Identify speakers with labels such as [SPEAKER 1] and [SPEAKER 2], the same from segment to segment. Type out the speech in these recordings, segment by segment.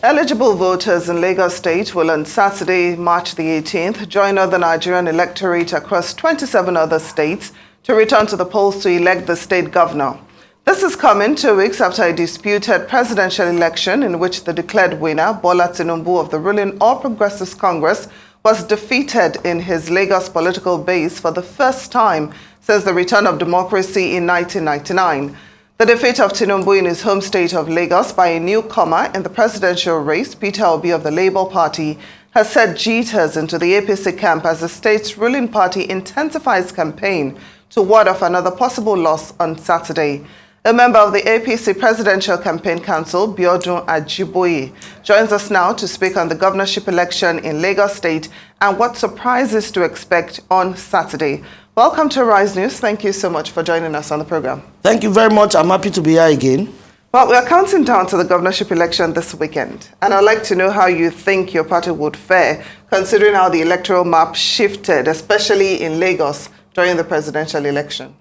[SPEAKER 1] Eligible voters in Lagos State will on Saturday, March the 18th, join other Nigerian electorate across 27 other states to return to the polls to elect the state governor. This is coming 2 weeks after a disputed presidential election in which the declared winner, Bola Tinubu of the ruling All Progressives Congress, was defeated in his Lagos political base for the first time since the return of democracy in 1999. The defeat of Tinubu in his home state of Lagos by a newcomer in the presidential race, Peter Obi of the Labour Party, has set jitters into the APC camp as the state's ruling party intensifies campaign to ward off another possible loss on Saturday. A member of the APC Presidential Campaign Council, Biodun Ajiboye, joins us now to speak on the governorship election in Lagos State and what surprises to expect on Saturday. Welcome to Rise News. Thank you so much for joining us on the program.
[SPEAKER 2] Thank you very much. I'm happy to be here again.
[SPEAKER 1] Well, we're counting down to the governorship election this weekend, and I'd like to know how you think your party would fare, considering how the electoral map shifted, especially in Lagos during the presidential election.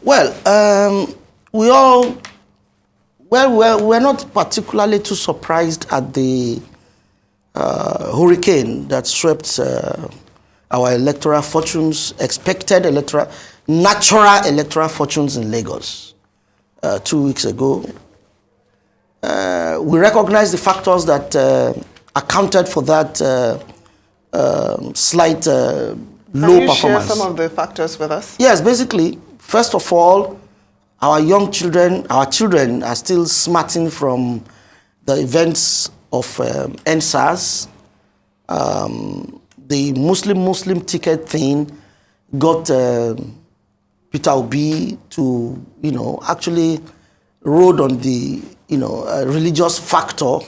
[SPEAKER 2] Well, we're not particularly too surprised at the hurricane that swept our electoral fortunes, natural electoral fortunes in Lagos 2 weeks ago. We recognize the factors that accounted for that slight low performance.
[SPEAKER 1] Can you share some of the factors with us?
[SPEAKER 2] Yes, basically, first of all, our children are still smarting from the events of NSAS. The Muslim ticket thing got Peter Obi to, actually rode on the, religious factor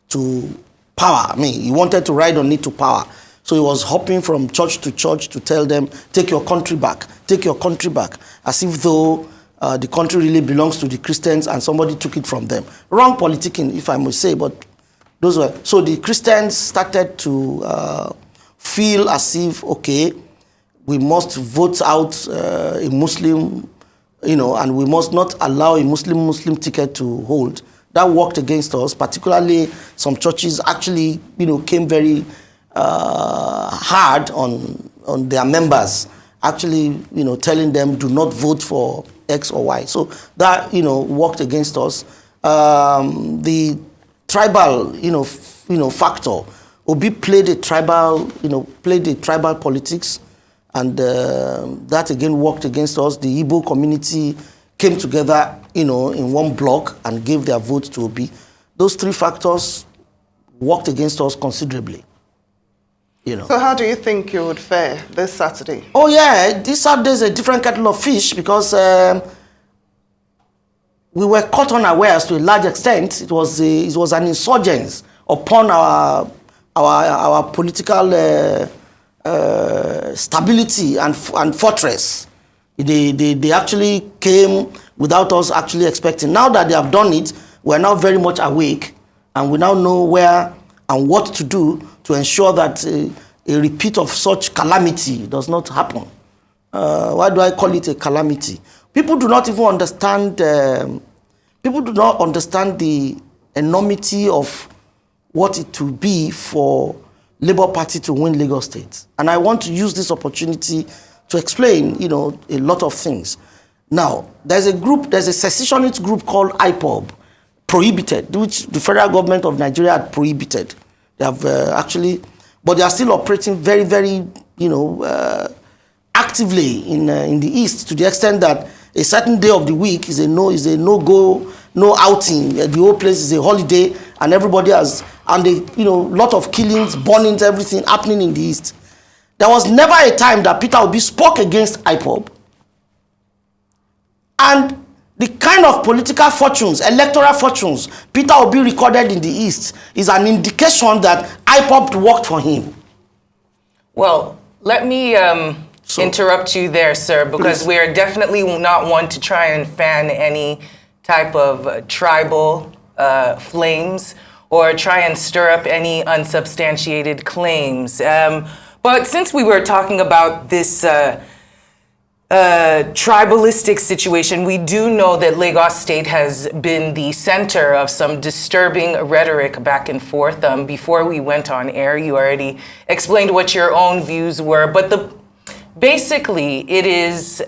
[SPEAKER 2] to power. I mean, he wanted to ride on it to power. So he was hopping from church to church to tell them, take your country back, as if though the country really belongs to the Christians and somebody took it from them. Wrong politicking, if I must say, but those were. So the Christians started to feel as if, okay, we must vote out a Muslim, and we must not allow a Muslim ticket to hold. That worked against us, particularly some churches actually, came very hard on their members, actually, telling them do not vote for X or Y. So that, worked against us. The tribal, factor. Obi played a tribal politics, and that again worked against us. The Igbo community came together, in one block and gave their vote to Obi. Those three factors worked against us considerably.
[SPEAKER 1] So how do you think you would fare this Saturday? Oh
[SPEAKER 2] yeah, this Saturday is a different kettle of fish because we were caught unawares to a large extent. It was an insurgence upon our political stability and fortress. They actually came without us actually expecting. Now that they have done it, we're now very much awake, and we now know where and what to do to ensure that a repeat of such calamity does not happen. Why do I call it a calamity? People do not even understand. People do not understand the enormity of what it will be for Labour Party to win Lagos State, and I want to use this opportunity to explain, a lot of things. Now, there's a secessionist group called IPOB, prohibited, which the federal government of Nigeria had prohibited. They have but they are still operating very, very, actively in the East, to the extent that a certain day of the week is a no-go, no outing. The whole place is a holiday, and everybody has, and lot of killings, burnings, everything happening in the East. There was never a time that Peter Obi spoke against IPOB, and the kind of political fortunes, electoral fortunes, Peter Obi recorded in the East is an indication that IPOB worked for him.
[SPEAKER 3] Well, let me interrupt you there, sir, because please. We're definitely not one to try and fan any type of tribal flames or try and stir up any unsubstantiated claims. But since we were talking about this tribalistic situation, we do know that Lagos State has been the center of some disturbing rhetoric back and forth. Before we went on air, you already explained what your own views were, but basically it is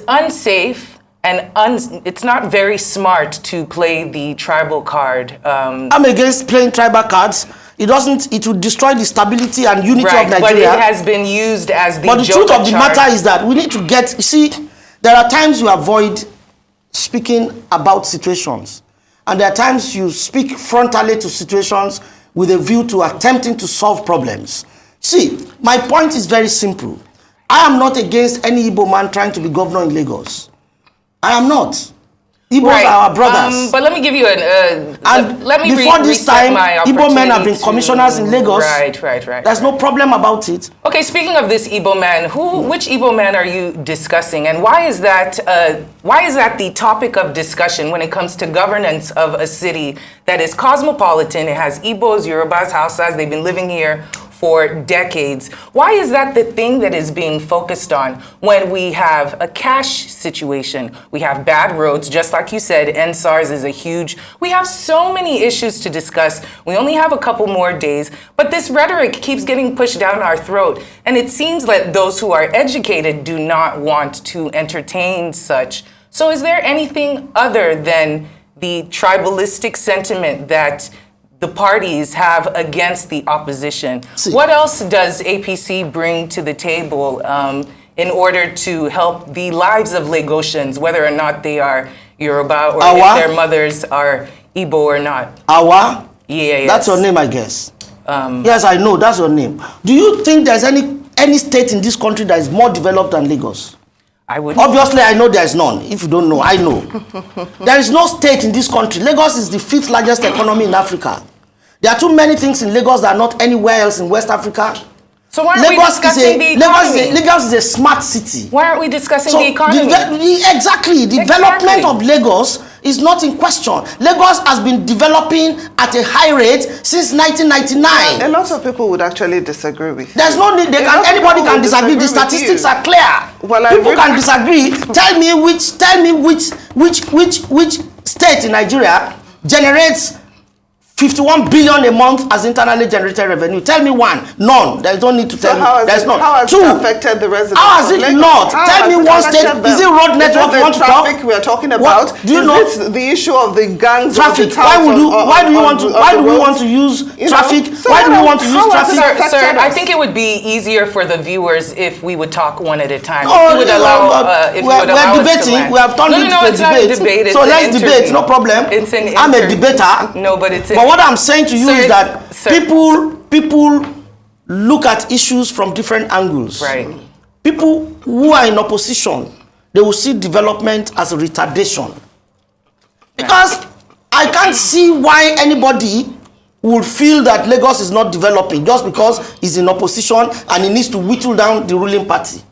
[SPEAKER 3] unsafe and it's not very smart to play the tribal card.
[SPEAKER 2] I'm against playing tribal cards. It will destroy the stability and unity of Nigeria.
[SPEAKER 3] But it has been used as the
[SPEAKER 2] But the truth of the matter is that we need to you see, there are times you avoid speaking about situations. And there are times you speak frontally to situations with a view to attempting to solve problems. See, my point is very simple. I am not against any Igbo man trying to be governor in Lagos. I am not. Igbos are our brothers.
[SPEAKER 3] But let me give you let me
[SPEAKER 2] before this time, Igbo men have been
[SPEAKER 3] to,
[SPEAKER 2] commissioners in Lagos.
[SPEAKER 3] Right.
[SPEAKER 2] There's no problem about it.
[SPEAKER 3] Okay, speaking of this Igbo man, which Igbo man are you discussing, and why is that the topic of discussion when it comes to governance of a city that is cosmopolitan? It has Igbos, Yorubas, Hausas. They've been living here for decades. Why is that the thing that is being focused on when we have a cash situation? We have bad roads, just like you said, NSARS is we have so many issues to discuss. We only have a couple more days, but this rhetoric keeps getting pushed down our throat. And it seems that those who are educated do not want to entertain such. So is there anything other than the tribalistic sentiment that the parties have against the opposition? What else does APC bring to the table in order to help the lives of Lagosians, whether or not they are Yoruba or if their mothers are Igbo or not?
[SPEAKER 2] Awa?
[SPEAKER 3] Yeah, yes.
[SPEAKER 2] That's your name, I guess. Yes, I know, that's your name. Do you think there's any state in this country that is more developed than Lagos? Obviously, I know there's none. If you don't know, I know. There is no state in this country. Lagos is the 5th largest economy in Africa. There are too many things in Lagos that are not anywhere else in West Africa.
[SPEAKER 3] So why aren't we discussing the economy?
[SPEAKER 2] Lagos is a smart city.
[SPEAKER 3] Why aren't we discussing the economy?
[SPEAKER 2] Exactly. Development of Lagos is not in question. Lagos has been developing at a high rate since 1999.
[SPEAKER 1] A lot of people would actually disagree with you.
[SPEAKER 2] There's no need. Anybody can disagree. The statistics are clear. Well, people can disagree. Tell me which state in Nigeria generates 51 billion a month as internally generated revenue. Tell me one. None. There's no need to tell me. There's none.
[SPEAKER 1] How has it affected the residents?
[SPEAKER 2] How has it not? Tell me one state. Is it road network you want to talk?
[SPEAKER 1] Traffic we are talking about.
[SPEAKER 2] Do you know?
[SPEAKER 1] Is it the issue of the gangs?
[SPEAKER 2] Traffic. Why do we want to use traffic? Why do we want to use traffic?
[SPEAKER 3] Sir, I think it would be easier for the viewers if we would talk one at a time.
[SPEAKER 2] We're debating. We have turned into a debate. So let's debate. No problem. I'm a debater.
[SPEAKER 3] No, but it's
[SPEAKER 2] what I'm saying to you is that people look at issues from different angles.
[SPEAKER 3] Right.
[SPEAKER 2] People who are in opposition, they will see development as a retardation. Because I can't see why anybody would feel that Lagos is not developing just because he's in opposition and he needs to whittle down the ruling party.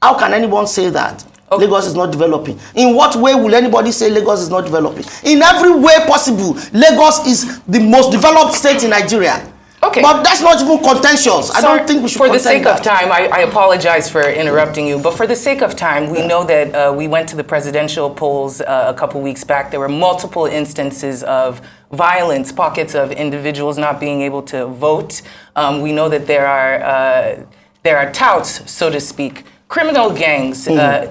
[SPEAKER 2] How can anyone say that? Okay. Lagos is not developing. In what way will anybody say Lagos is not developing? In every way possible, Lagos is the most developed state in Nigeria.
[SPEAKER 3] Okay.
[SPEAKER 2] But that's not even contentious. I don't think we should
[SPEAKER 3] For the sake of time, I apologize for interrupting you, but for the sake of time, we know that we went to the presidential polls a couple weeks back. There were multiple instances of violence, pockets of individuals not being able to vote. We know that there are touts, so to speak, criminal gangs,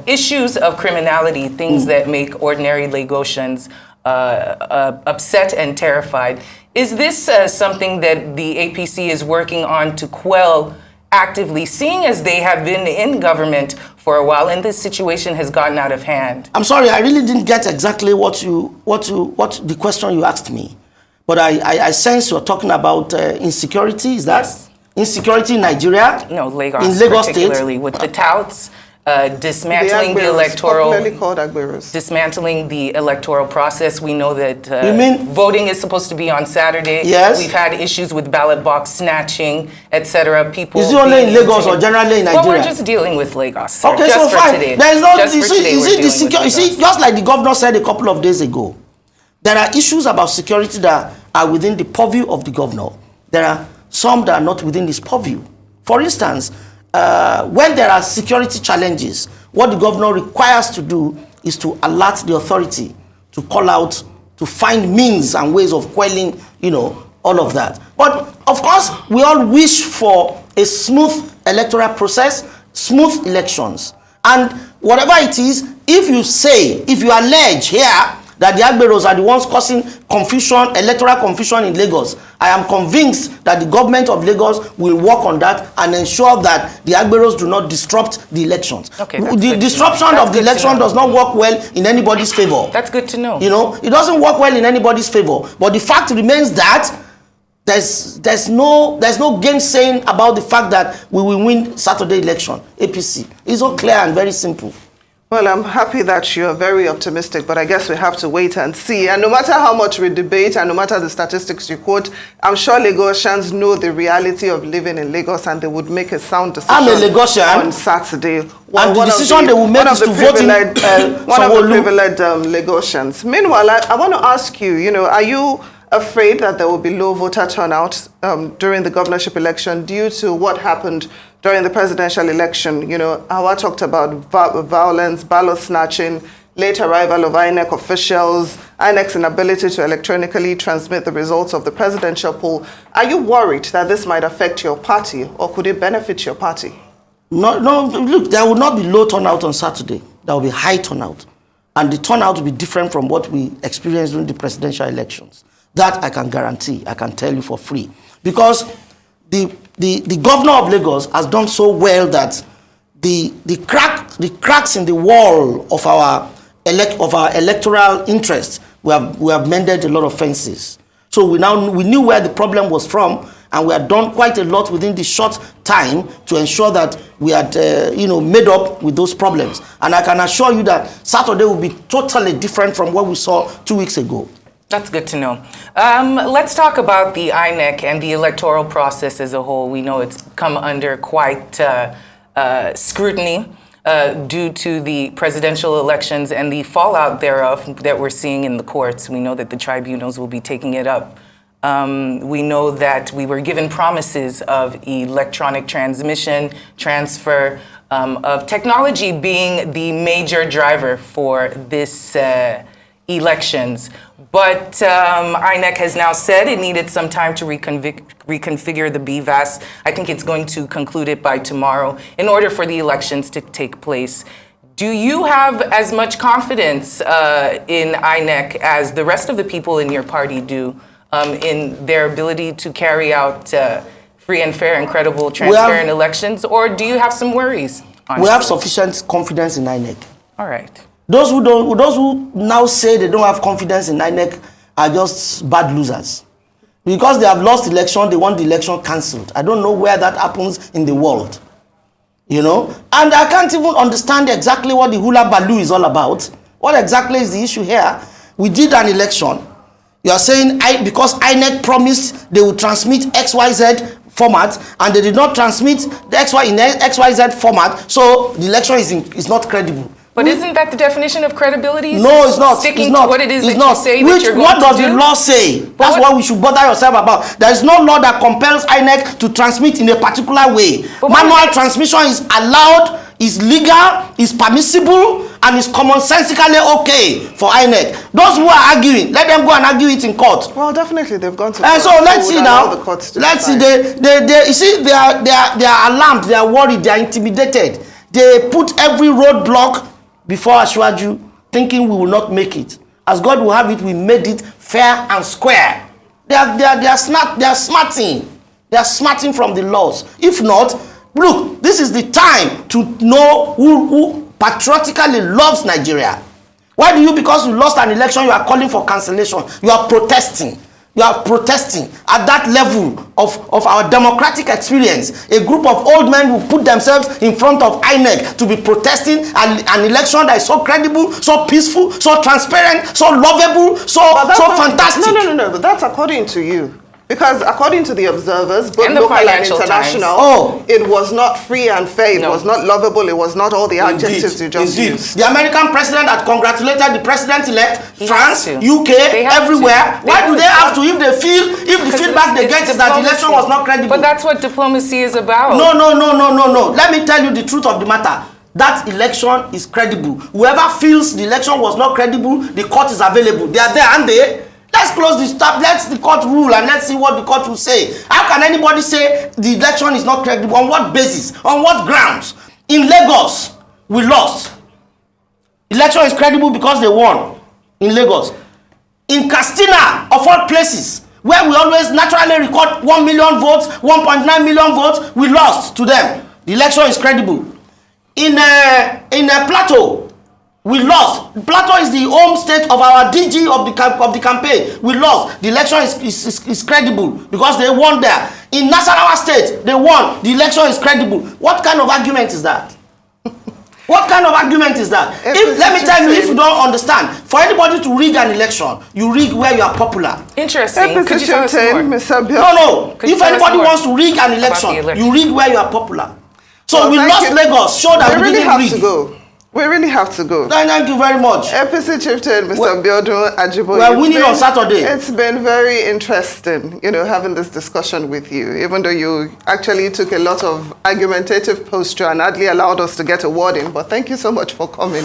[SPEAKER 3] issues of criminality, things that make ordinary Lagosians upset and terrified. Is this something that the APC is working on to quell actively, seeing as they have been in government for a while and this situation has gotten out of hand?
[SPEAKER 2] I'm sorry, I really didn't get exactly what the question you asked me. But I sense you're talking about insecurity, is that? Yes. Insecurity in Nigeria?
[SPEAKER 3] No, Lagos,
[SPEAKER 2] in Lagos
[SPEAKER 3] particularly,
[SPEAKER 2] State?
[SPEAKER 3] With the touts, dismantling the electoral,
[SPEAKER 1] called
[SPEAKER 3] dismantling the electoral process. We know that voting is supposed to be on Saturday.
[SPEAKER 2] Yes.
[SPEAKER 3] We've had issues with ballot box snatching, etc. People.
[SPEAKER 2] Is it only in Lagos or generally in Nigeria?
[SPEAKER 3] Well, we're just dealing with Lagos. Sir.
[SPEAKER 2] Okay,
[SPEAKER 3] just
[SPEAKER 2] so
[SPEAKER 3] for
[SPEAKER 2] fine.
[SPEAKER 3] Today.
[SPEAKER 2] There is no.
[SPEAKER 3] You
[SPEAKER 2] see, just like the governor said a couple of days ago, there are issues about security that are within the purview of the governor. There are some that are not within his purview. For instance, when there are security challenges, what the governor requires to do is to alert the authority, to call out, to find means and ways of quelling, all of that. But of course, we all wish for a smooth electoral process, smooth elections. And whatever it is, if you allege here that the Agberos are the ones causing confusion, electoral confusion in Lagos, I am convinced that the government of Lagos will work on that and ensure that the Agberos do not disrupt the elections.
[SPEAKER 3] Okay,
[SPEAKER 2] the disruption of the election does not work well in anybody's favor.
[SPEAKER 3] That's good to know.
[SPEAKER 2] It doesn't work well in anybody's favor. But the fact remains that there's no gainsaying about the fact that we will win Saturday election, APC. It's all clear and very simple.
[SPEAKER 1] Well, I'm happy that you're very optimistic, but I guess we have to wait and see. And no matter how much we debate and no matter the statistics you quote, I'm sure Lagosians know the reality of living in Lagos and they would make a sound decision.
[SPEAKER 2] I'm a Lagosian.
[SPEAKER 1] On Saturday.
[SPEAKER 2] And the decision they will make is to vote in
[SPEAKER 1] one of the privileged Lagosians. Meanwhile, I want to ask you, are you afraid that there will be low voter turnout during the governorship election due to what happened during the presidential election? Hawa talked about violence, ballot snatching, late arrival of INEC officials, INEC's inability to electronically transmit the results of the presidential poll. Are you worried that this might affect your party, or could it benefit your party?
[SPEAKER 2] No, look, there will not be low turnout on Saturday. There will be high turnout. And the turnout will be different from what we experienced during the presidential elections. That I can guarantee, I can tell you for free. Because the governor of Lagos has done so well that the cracks in the wall of our electoral interest, we have mended a lot of fences. So we knew where the problem was from, and we had done quite a lot within the short time to ensure that we had made up with those problems. And I can assure you that Saturday will be totally different from what we saw 2 weeks ago.
[SPEAKER 3] That's good to know. Let's talk about the INEC and the electoral process as a whole. We know it's come under quite scrutiny due to the presidential elections and the fallout thereof that we're seeing in the courts. We know that the tribunals will be taking it up. We know that we were given promises of electronic transmission, transfer, of technology being the major driver for this elections. But INEC has now said it needed some time to reconfigure the BVAS. I think it's going to conclude it by tomorrow in order for the elections to take place. Do you have as much confidence in INEC as the rest of the people in your party do in their ability to carry out free and fair and credible, transparent elections? Or do you have some worries? Honestly?
[SPEAKER 2] We have sufficient confidence in INEC.
[SPEAKER 3] All right.
[SPEAKER 2] Those who now say they don't have confidence in INEC are just bad losers. Because they have lost election, they want the election cancelled. I don't know where that happens in the world. And I can't even understand exactly what the hula baloo is all about. What exactly is the issue here? We did an election. You are saying because INEC promised they would transmit XYZ format, and they did not transmit the XYZ format, so the election is not credible.
[SPEAKER 3] But isn't that the definition of credibility?
[SPEAKER 2] No, it's not.
[SPEAKER 3] Sticking to what it is that you say that you're going to do?
[SPEAKER 2] What does the law say? That's what we should bother yourself about. There is no law that compels INEC to transmit in a particular way. Manual transmission is allowed, is legal, is permissible, and is commonsensically okay for INEC. Those who are arguing, let them go and argue it in court.
[SPEAKER 1] Well, definitely they've gone to court.
[SPEAKER 2] And so let's see now. Let's see. You see, they are alarmed, they are worried, they are intimidated. They put every roadblock before Ashwaju, thinking we will not make it. As God will have it, we made it fair and square. They are smarting. They are smarting from the laws. If not, look, this is the time to know who patriotically loves Nigeria. Why do you, because you lost an election, you are calling for cancellation? You are protesting. You are protesting at that level of our democratic experience. A group of old men who put themselves in front of INEC to be protesting an election that is so credible, so peaceful, so transparent, so lovable, so fantastic.
[SPEAKER 1] No, but that's according to you. Because according to the observers, both
[SPEAKER 3] And the
[SPEAKER 1] local and
[SPEAKER 3] Financial
[SPEAKER 1] international, it was not free and fair, it was not lovable, it was not all the adjectives you just used.
[SPEAKER 2] The American president had congratulated the president-elect, France, UK,
[SPEAKER 3] To.
[SPEAKER 2] everywhere. Why do they have to, if the feedback they get is that the election was not credible?
[SPEAKER 3] But that's what diplomacy is about.
[SPEAKER 2] No. Let me tell you the truth of the matter. That election is credible. Whoever feels the election was not credible, the court is available. They are there, aren't they? Let's close this tab. Let's the court rule and let's see what the court will say. How can anybody say the election is not credible? On what basis? On what grounds? In Lagos, we lost. Election is credible because they won in Lagos. In Castina, of all places, where we always naturally record 1 million votes, 1.9 million votes, we lost to them. The election is credible. In Plateau, we lost. Plateau is the home state of our DG of the campaign. We lost. The election is credible because they won there. In Nasarawa State, they won. The election is credible. What kind of argument is that? What kind of argument is that? Let me tell you, if you don't understand, for anybody to rig an election, you rig where you are popular.
[SPEAKER 3] Interesting. Could you tell us more?
[SPEAKER 2] No. If anybody wants to rig an election, you rig where you are popular. So we lost Lagos. Show that we didn't rig.
[SPEAKER 1] We really have to go.
[SPEAKER 2] Thank you very much.
[SPEAKER 1] APC Chieftain, Mr. Biodun Ajiboye.
[SPEAKER 2] We are winning on Saturday.
[SPEAKER 1] It's been very interesting, having this discussion with you, even though you actually took a lot of argumentative posture and hardly allowed us to get a word in. But thank you so much for coming.